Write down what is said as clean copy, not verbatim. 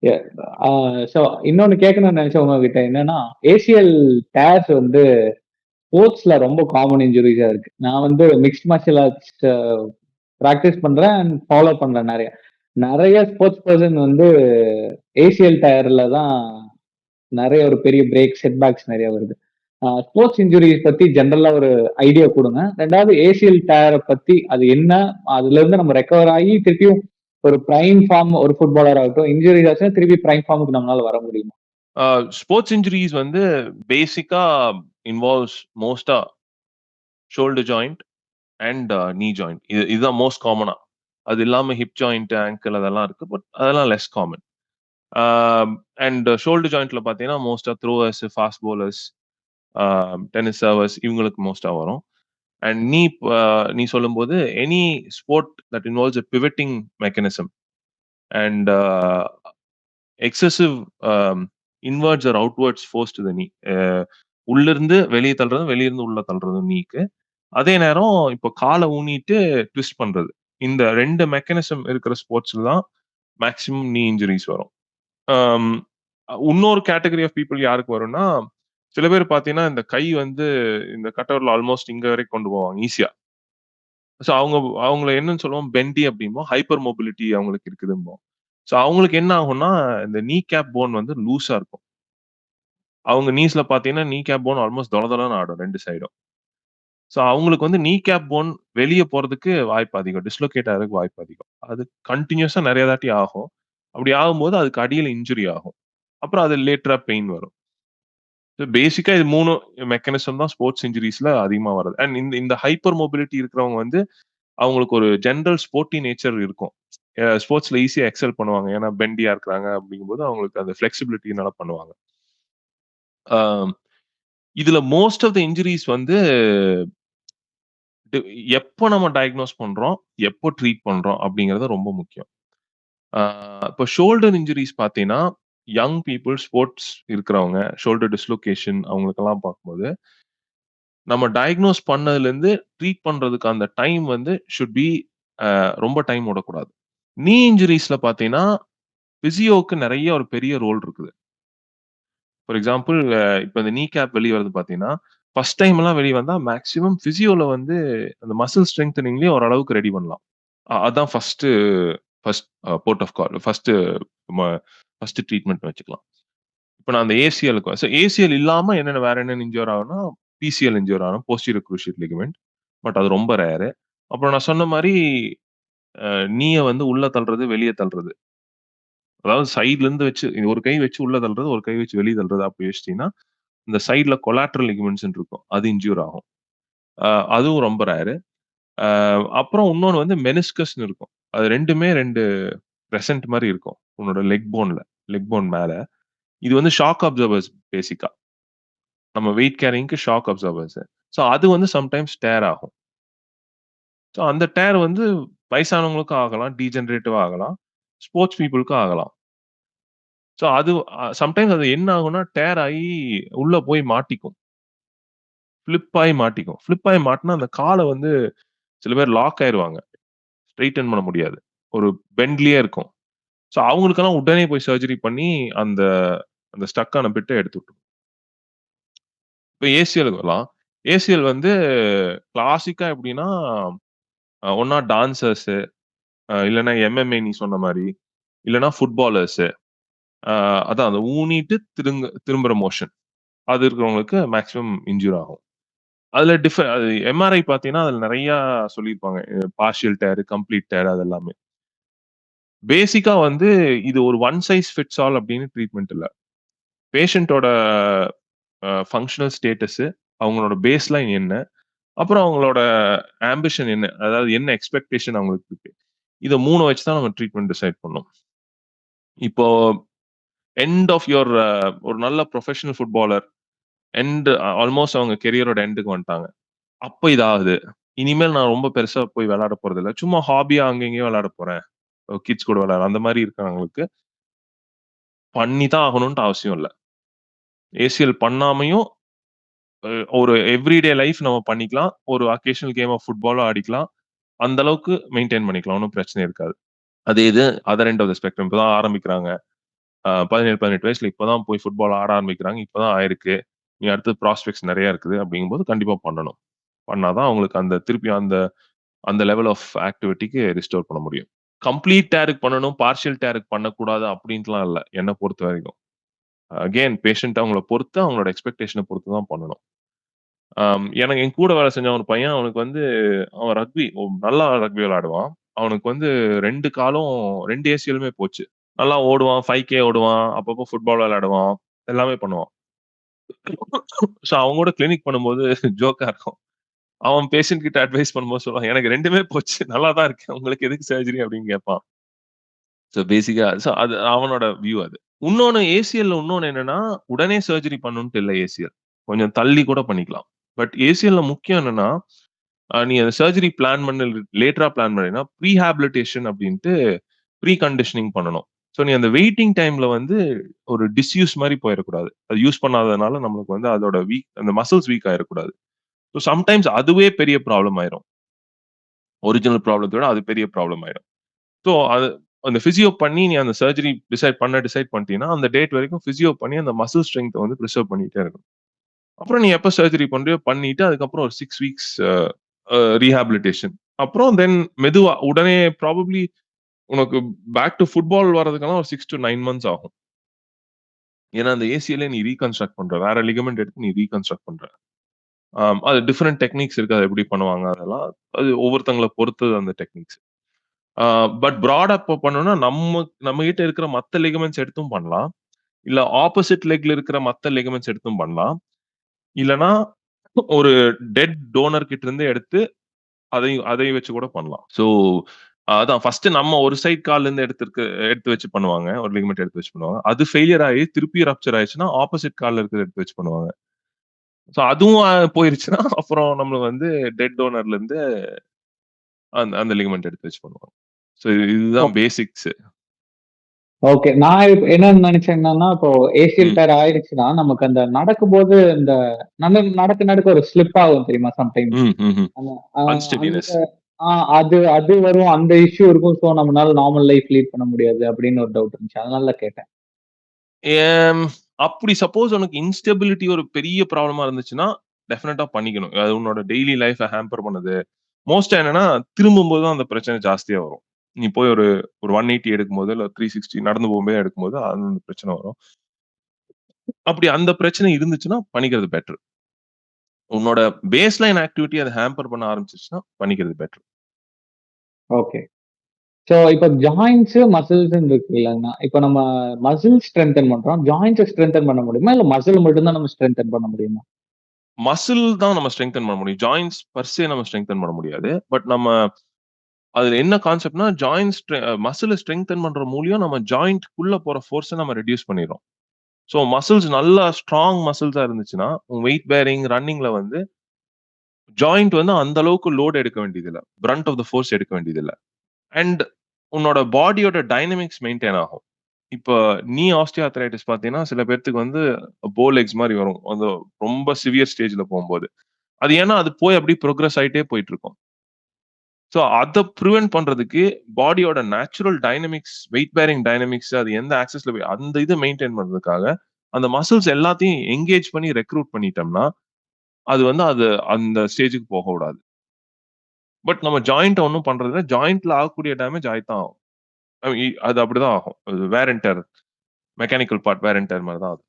எ ஆ so இன்னொன்னு கேட்கணும்னு நெனச்சேன் உங்ககிட்ட. என்னன்னா, ஏசிஎல் டேர்ஸ் வந்து ஸ்போர்ட்ஸ்ல ரொம்ப காமன் இன்ஜுரீஸா இருக்கு. நான் வந்து மிக்ஸ்ட் மார்ஷியல் ஆர்ட்ஸ் பிராக்டிஸ் பண்றேன் அண்ட் ஃபாலோ பண்றேன் நெறைய. நெறைய ஸ்போர்ட்ஸ் பெர்சன் வந்து ஏசிஎல் டயர்ல தான் நெறைய ஒரு பெரிய பிரேக், செட்பேக்ஸ் நெறைய வருது. ஸ்போர்ட்ஸ் இன்ஜுரிஸ் பத்தி ஜெனரலா ஒரு ஐடியா குடுங்க. 2வது ஏசிஎல் டயர பத்தி அது என்ன? அதுலருந்து நம்ம ரெக்கவர் ஆகி திருப்பியும் ஒரு பிரைம் ஃபார்ம் ஒரு ஃபுட்பாலர் ஆகட்டும், இன்ஜுரிஸ் ஆச்சுன்னா திருப்பி பிரைம் ஃபார்முக்கு நம்மளால வர முடியுமா? ஸ்போர்ட்ஸ் இன்ஜுரிஸ் வந்து பேசிக்கா இன்வால்வ்ஸ் மோஸ்டா ஷோல்டர் ஜாயிண்ட் அண்ட் நீ ஜாயிண்ட். இதுதான் மோஸ்ட் காமனா. அது இல்லாம ஹிப் ஜாயிண்ட், ஆங்கிள் அதெல்லாம் இருக்கு. பட் அதெல்லாம் லெஸ் காமன். அண்ட் ஷோல்டர் ஜாயிண்ட்ல பார்த்தீங்கன்னா, மோஸ்டா throwers, fast bowlers, tennis servers இவங்களுக்கு மோஸ்டா வரும். அண்ட் நீ சொல்லும்போது any sport that involves a pivoting mechanism and excessive inwards or outwards force to the knee. உள்ளிருந்து வெளியே தள்ளுறதும், வெளியிருந்து உள்ள தள்ளுறதும் நீக்கு. அதே நேரம் இப்போ கால ஊனிட்டு ட்விஸ்ட் பண்றது. இந்த 2 மெக்கானிசம் இருக்கிற ஸ்போர்ட்ஸ்ல தான் மேக்ஸிமம் நீ இன்ஜுரீஸ் வரும். அம் இன்னொரு கேட்டகரி ஆஃப் பீப்பிள் யாருக்கு வரும்னா, சில பேர் பார்த்தீங்கன்னா, இந்த கை வந்து இந்த கட்டவிரல் ஆல்மோஸ்ட் இங்க வரைக்கும் கொண்டு போவாங்க ஈஸியா. ஸோ அவங்கள என்னன்னு சொல்லுவோம், பெண்டி அப்படிம்போம். ஹைப்பர் மொபிலிட்டி அவங்களுக்கு இருக்குதும்போம். ஸோ அவங்களுக்கு என்ன ஆகும்னா, இந்த நீ கேப் போன் வந்து லூஸா இருக்கும். அவங்க நீஸ்ல பார்த்தீங்கன்னா, நீ கேப் போன் ஆல்மோஸ்ட் தொல தொலன்னு ஆடும் 2 சைடும். ஸோ அவங்களுக்கு வந்து நீ கேப் போன் வெளிய போறதுக்கு வாய்ப்பு அதிகம். டிஸ்லோகேட் ஆகறதுக்கு வாய்ப்பு அதிகம். அது கன்டினியூஸா நெறைய தாட்டி ஆகும். அப்படி ஆகும்போது அதுக்கு அடியில இன்ஜுரி ஆகும். அப்புறம் அது லேட்டரா பெயின் வரும். பேசிக்கா இது 3 மெக்கானிசம் தான் ஸ்போர்ட்ஸ் இன்ஜுரீஸ்ல அதிகமா வர்றது. அண்ட் இந்த இந்த ஹைப்பர் மொபிலிட்டி இருக்கிறவங்க வந்து அவங்களுக்கு ஒரு ஜெனரல் ஸ்போர்ட்டி நேச்சர் இருக்கும். ஸ்போர்ட்ஸ்ல ஈஸியா எக்ஸெல் பண்ணுவாங்க. ஏன்னா பெண்டியா இருக்கிறாங்க அப்படிங்கும்போது அவங்களுக்கு அந்த ஃப்ளெக்சிபிலிட்டினால பண்ணுவாங்க. ஆ இதுல மோஸ்ட் ஆஃப் த இன்ஜுரீஸ் வந்து டு எப்போ நம்ம டயக்னோஸ் பண்றோம், எப்போ ட்ரீட் பண்றோம் அப்படிங்கிறது ரொம்ப முக்கியம். ஆ இப்போ ஷோல்டர் இன்ஜுரீஸ் பார்த்தீங்கன்னா, யங் பீப்பிள் ஸ்போர்ட்ஸ் இருக்கிறவங்க, ஷோல்டர் டிஸ்லோகேஷன் அவங்களுக்கெல்லாம் பார்க்கும்போது, நம்ம டயக்னோஸ் பண்ணதுலேருந்து ட்ரீட் பண்றதுக்கு அந்த டைம் வந்து ஷுட் பி ரொம்ப டைம் விடக்கூடாது. நீ இன்ஜுரீஸ்ல பார்த்தீங்கன்னா, பிசியோவுக்கு நெறைய ஒரு பெரிய ரோல் இருக்குது. ஃபார் எக்ஸாம்பிள் இப்ப இந்த நீ கேப் வெளிய வருது பார்த்தீங்கன்னா, ஃபர்ஸ்ட் டைம்லாம் வெளிய வந்தா மேக்ஸிமம் பிசியோல வந்து அந்த மசில் ஸ்ட்ரெங்தனிங்லயே ஓரளவுக்கு ரெடி பண்ணலாம். அதான் ஃபர்ஸ்ட் போர்ட் ஆஃப் கால். ம ஃபர்ஸ்ட் ட்ரீட்மெண்ட்னு வச்சுக்கலாம். இப்ப நான் அந்த ஏசிஎல்க்கு ஏசிஎல் இல்லாம வேற என்னென்ன இன்ஜூர் ஆகும்னா, பிசிஎல் இன்ஜூர் ஆகும். Posterior cruciate ligament. பட் அது ரொம்ப ரேர். அப்புறம் நான் சொன்ன மாரி நீய வந்து உள்ள தள்ளுறது, வெளிய தள்ளுறது. அதாவது சைட்லருந்து வச்சு ஒரு கை வச்சு உள்ள தள்ளுறது, ஒரு கை வச்சு வெளிய தள்ளுறது அப்படி வச்சுட்டீங்கன்னா, இந்த சைட்ல கொலாட்ரல் லிகமெண்ட்ஸ்ன்னு இருக்கும். அது இன்ஜூர் ஆகும். அ அதுவும் ரொம்ப ரேர். அ அப்புறம் இன்னொன்னு வந்து மெனிஸ்கஸ்ன்னு இருக்கும். அது 2மே 2 கிரசன்ட் மாரி இருக்கும். உன்னோட லெக் போன் மேல. இது வந்து ஷாக் அப்சர்வர்ஸ் பேசிக்கா. நம்ம வெயிட் கேரிங்க்கு ஷாக் அப்சர்வர்ஸ். ஸோ அது வந்து சம்டைம்ஸ் டேர் ஆகும். ஸோ அந்த டேர் வந்து வயசானவங்களுக்கும் ஆகலாம், டீஜெனரேட்டிவா ஆகலாம். ஸ்போர்ட்ஸ் பீப்பிள்க்கும் ஆகலாம். ஸோ அது சம்டைம்ஸ் அது என்ன ஆகும்னா, டேர் ஆயி உள்ள போய் மாட்டிக்கும். ஃபிளிப் ஆயி மாட்டிக்கும். ஃபிளிப் ஆயி மாட்டுனா அந்த கால வந்து சில பேர் லாக் ஆயிருவாங்க. ஸ்ட்ரெய்டன் பண்ண முடியாது. ஒரு பெண்ட்லயே இருக்கும். ஸோ அவங்களுக்கெல்லாம் உடனே போய் சர்ஜரி பண்ணி அந்த அந்த ஸ்டக் ஆன பிட்ட எடுத்து விட்டுரும். இப்ப ஏசிஎல்க்கு வரலாம். ஏசிஎல் வந்து கிளாசிக்கா எப்படின்னா, ஒண்ணா டான்சர்ஸ் இல்லன்னா எம்எம்ஏ நீ சொன்ன மாரி, இல்லன்னா ஃபுட்பாலர்ஸ். அ அதான் அந்த ஊனிட்டு திரும்புற மோஷன். அது இருக்கிறவங்களுக்கு மேக்ஸிமம் இன்ஜூர் ஆகும். அதுல அது எம்ஆர்ஐ பார்த்தீங்கன்னா, அதுல நெறையா சொல்லியிருப்பாங்க. பார்ஷியல் டேர், கம்ப்ளீட் டேர் அது எல்லாமே. பேசிக்கா வந்து இது ஒரு ஒன் சைஸ் ஃபிட்ஸ் ஆல் அப்படின்னு ட்ரீட்மெண்ட் இல்ல. பேஷண்டோட ஃபங்ஷனல் ஸ்டேட்டஸ், அவங்களோட பேஸ் லைன் என்ன? அப்புறம் அவங்களோட ஆம்பிஷன் என்ன? அதாவது என்ன எக்ஸ்பெக்டேஷன் அவங்களுக்கு இருக்கு? இத 3 வச்சு தான் நம்ம ட்ரீட்மெண்ட் டிசைட் பண்ணணும். இப்போ எண்ட் ஆஃப் யுவர் ஒரு நல்ல புரொஃபஷனல் ஃபுட்பாலர் ஆல்மோஸ்ட் அவங்க கரியரோட எண்டுக்கு வந்துட்டாங்க. அப்ப இது ஆகுது. இனிமேல் நான் ரொம்ப பெருசா போய் விளையாட போறதில்ல. சும்மா ஹாபியா அங்க இங்கேயும் விளையாட போறேன். கிட்ஸ் கூட விளையாட அந்த மாரி இருக்கிறவங்களுக்கு பண்ணி தான் ஆகணும்ன்ட்டு அவசியம் இல்ல. ஏசிஎல் பண்ணாமயும் அ ஒரு எவ்ரிடே லைஃப் நம்ம பண்ணிக்கலாம். ஒரு அக்கேஷனல் கேம் ஆஃப் ஃபுட்பாலும் ஆடிக்கலாம். அந்த அளவுக்கு மெயின்டெயின் பண்ணிக்கலாம். ஒண்ணும் பிரச்சனை இருக்காது. அது இது other end of the spectrum. இப்ப தான் ஆரம்பிக்கிறாங்க. 17 வயசுல இப்பதான் போய் ஃபுட்பால் ஆட ஆரம்பிக்கிறாங்க. இப்பதான் ஆயிருக்கு. நீ அடுத்து ப்ராஸ்பெக்ட்ஸ் நெறைய இருக்குது அப்படிங்கும்போது கண்டிப்பா பண்ணணும். பண்ணாதான் அவங்களுக்கு அந்த திருப்பி அந்த அந்த லெவல் ஆஃப் ஆக்டிவிட்டிக்கு ரிஸ்டோர் பண்ண முடியும். கம்ப்ளீட் டேருக்கு பண்ணணும், பார்ஷியல் டேருக்கு பண்ணக்கூடாது அப்படின்ட்டுலாம் இல்ல. என்ன பொறுத்தவரைக்கும். அகைன் பேஷண்ட் அவங்கள பொறுத்து, அவங்களோட எக்ஸ்பெக்டேஷன பொறுத்து தான் பண்ணணும். எனக்கு என் கூட வேலை செஞ்ச ஒரு பையன், அவனுக்கு வந்து அவன் நல்லா ரக்பி விளையாடுவான். அவனுக்கு வந்து 2 காலும் 2 ஏசிஎலுமே போச்சு. நல்லா ஓடுவான், 5K ஓடுவான், அப்பப்போ ஃபுட்பால் விளையாடுவான், எல்லாமே பண்ணுவான். ஸோ அவங்க கூட கிளினிக் பண்ணும்போது ஜோக்கா இருக்கும். அவன் பேஷண்ட் கிட்ட அட்வைஸ் பண்ணும்போது சொல்லுவான், "எனக்கு 2மே போச்சு. நல்லா தான் இருக்கேன். உங்களுக்கு எதுக்கு சர்ஜரி?" அப்படின்னு கேட்பான். அது அவனோட வியூ அது. இன்னொன்னு என்னன்னா, உடனே சர்ஜரி பண்ணணும்ட்டு இல்ல ஏசிஎல். கொஞ்சம் தள்ளி கூட பண்ணிக்கலாம். பட் ஏசிஎல்ல முக்கியம் என்னன்னா, நீ அந்த சர்ஜரி பிளான் லேட்டரா பிளான் பண்ணீங்கன்னா, ப்ரீஹாபிலிட்டேஷன் அப்படின்ட்டு ப்ரீ கண்டிஷனிங் பண்ணணும். ஸோ நீ அந்த வெயிட்டிங் டைம்ல வந்து ஒரு டிஸ்யூஸ் மாரி போயிறக்கூடாது. அது யூஸ் பண்ணாததுனால நம்மளுக்கு வந்து அதோட அந்த மசில்ஸ் வீக் ஆயிறக்கூடாது. ஸோ சம்டைம்ஸ் அதுவே பெரிய ப்ராப்ளம் ஆயிரும். ஒரிஜினல் ப்ராப்ளத்த விட அது பெரிய ப்ராப்ளம் ஆயிரும். ஸோ அந்த பிசியோ பண்ணி நீ அந்த சர்ஜரி டிசைட் பண்ணிட்டீன்னா, அந்த டேட் வரைக்கும் பிசியோ பண்ணி அந்த மசில் ஸ்ட்ரெங்த்த வந்து பிரிசர்வ் பண்ணிட்டே இருக்கணும். அப்புறம் நீ எப்ப சர்ஜரி பண்றியோ பண்ணிட்டு, அதுக்கப்புறம் ஒரு 6 வீக்ஸ் ரீஹாபிலிட்டேஷன். அப்புறம் மெதுவா உடனே ப்ராபப்ளி உனக்கு பேக் டூ ஃபுட்பால் வரதுக்கெல்லாம் ஒரு 6 டூ 9 மந்த்ஸ் ஆகும். ஏன்னா, அந்த ஏசிஎல்லே நீ ரீகன்ஸ்ட்ரக்ட் பண்ற. வேற லிகமெண்ட் எடுத்து நீ ரீகன்ஸ்ட்ரக்ட் பண்ற. அது டிஃபரெண்ட் டெக்னிக்ஸ் இருக்கு. அத எப்படி பண்ணுவாங்க அதெல்லாம். அது ஒவ்வொருத்தங்கள பொறுத்தது அந்த டெக்னிக்ஸ். பட் பிராட் அப் பண்ணணும்னா, நம்ம கிட்ட இருக்கிற மத்த லிகமெண்ட்ஸ் எடுத்தும் பண்ணலாம். இல்ல ஆப்போசிட் லெக்ல இருக்கிற மத்த லிகமெண்ட்ஸ் எடுத்தும் பண்ணலாம். இல்லன்னா, ஒரு டெட் டோனர் கிட்ட இருந்து எடுத்து அதையும் வச்சு கூட பண்ணலாம். ஸோ அதான் ஃபர்ஸ்ட் நம்ம ஒரு சைட் கால்ல இருந்து எடுத்து வச்சு பண்ணுவாங்க. ஒரு லிகமெண்ட் எடுத்து வச்சு பண்ணுவாங்க. அது ஃபெயிலியர் ஆயி திருப்பி ரப்சர் ஆயிடுச்சுன்னா, ஆப்போசிட் கால்ல இருக்கிறத எடுத்து வச்சு பண்ணுவாங்க. ஸோ அதுவும் போயிருச்சுன்னா, அப்புறம் நம்ம வந்து டெட் டோனர்ல இருந்து அந்த அந்த லிகமெண்ட் எடுத்து வச்சு பண்ணுவாங்க. ஸோ இதுதான் பேசிக்ஸ். ஓகே. நான் என்னன்னு நினைச்சேன்னா, இப்போ ஏசிஎல் ம். டயர் ஆயிடுச்சுன்னா, நமக்கு அந்த நடக்கும்போது இந்த நடக்க ஒரு ஸ்லிப் ஆகும் தெரியுமா சம்டைம்ஸ். ம். ம்ஹ்ம். அந்த அ அந்த அன்ஸ்டெடினஸ். அது அது வரும். அந்த இஷ்யூ இருக்கும். ஸோ நம்மனால நார்மல் லைஃப் லீட் பண்ண முடியாது அப்படின்னு ஒரு டவுட் இருந்துச்சு. அதனால தான் கேட்டேன். ஏம் அப்படி சப்போஸ் உனக்கு இன்ஸ்டெபிலிட்டி ஒரு பெரிய ப்ராப்ளமா இருந்துச்சுன்னா, டெஃபினட்டா பண்ணிக்கணும். அது உன்னோட டெய்லி லைஃப்ப ஹேம்பர் பண்ணுது. மோஸ்ட்டா என்னன்னா, திரும்பும்போது தான் அந்த பிரச்சனை ஜாஸ்தியா வரும். நீ போய் ஒரு ஒரு 180 எடுக்கும்போது, இல்ல 360 நடந்து போகும்போது எடுக்கும்போது, அந்த பிரச்சனை வரும். அப்படி அந்த பிரச்சனை இருந்துச்சுன்னா, பண்ணிக்கிறது பெட்டர். உன்னோட பேஸ் லைன் ஆக்டிவிட்டி அத ஹேம்பர் பண்ண ஆரம்பிச்சுச்சுன்னா, பண்ணிக்கிறது பெட்டர். ஓகே. ஸோ இப்ப ஜாயிண்ட்ஸ், மசில்ஸ்ன்னு இருக்கு இல்லன்னா, இப்ப நம்ம மசில் ஸ்ட்ரெங்தன் பண்றோம். ஜாயிண்ட்ஸ ஸ்ட்ரெங்தன் பண்ண முடியுமா? இல்ல மசில் மட்டும் தான் நம்ம ஸ்ட்ரெங்தன் பண்ண முடியுமா? மசில் தான் நம்ம ஸ்ட்ரெங்தன் பண்ண முடியும். ஜாயிண்ட்ஸ் பெர் சே நம்ம ஸ்ட்ரெங்தன் பண்ண முடியாது. பட் அதுல என்ன கான்செப்ட்னா, மசில ஸ்ட்ரெங்தன் பண்ற மூலியம் நம்ம ஜாயிண்ட்க்குள்ள போற ஃபோர்ஸ நம்ம ரெடியூஸ் பண்ணிர்றோம். ஸோ மசில்ஸ் நல்லா ஸ்ட்ராங் மசில்ஸா இருந்துச்சுன்னா, வெயிட் பேரிங், ரன்னிங்ல வந்து ஜாயிண்ட் வந்து அந்த அளவுக்கு லோட் எடுக்க வேண்டியதில்ல. பிரண்ட் ஆஃப் த ஃபோர்ஸ் எடுக்க வேண்டியதில்ல. அண்ட் உன்னோட பாடியோட டைனமிக்ஸ் மெயின்டெயின் ஆகும். இப்ப ஆஸ்டியோஆர்த்ரைட்டிஸ் பார்த்தீங்கன்னா, சில பேத்துக்கு வந்து லெக்ஸ் மாரி வரும். அந்த ரொம்ப சிவியர் ஸ்டேஜ்ல போம்போது. அது ஏன்னா, அது போய் அப்படியே புரோகிரஸ் ஆயிட்டே போயிட்டுருக்கும். ஸோ அத பிரிவென்ட் பண்றதுக்கு பாடியோட natural dynamics, weight bearing dynamics அது எந்த ஆக்சஸ்ல அந்த இத மெயின்டெயின் பண்றதுக்காக, அந்த மசில்ஸ் எல்லாத்தையும் எங்கேஜ் பண்ணி ரெக்ரூட் பண்ணிட்டோம்னா, அது அந்த ஸ்டேஜ்க்கு போக விடாது. பட் நம்ம ஜாயிண்ட்ட ஒண்ணும் பண்றது இல்ல. ஜாயிண்ட்ல ஆகக்கூடிய டேமேஜ் ஆயித்தான் ஆகும். அது அப்படிதான் ஆகும். அது wear and tear mechanical part wear and tear மாரி தான் ஆகும்.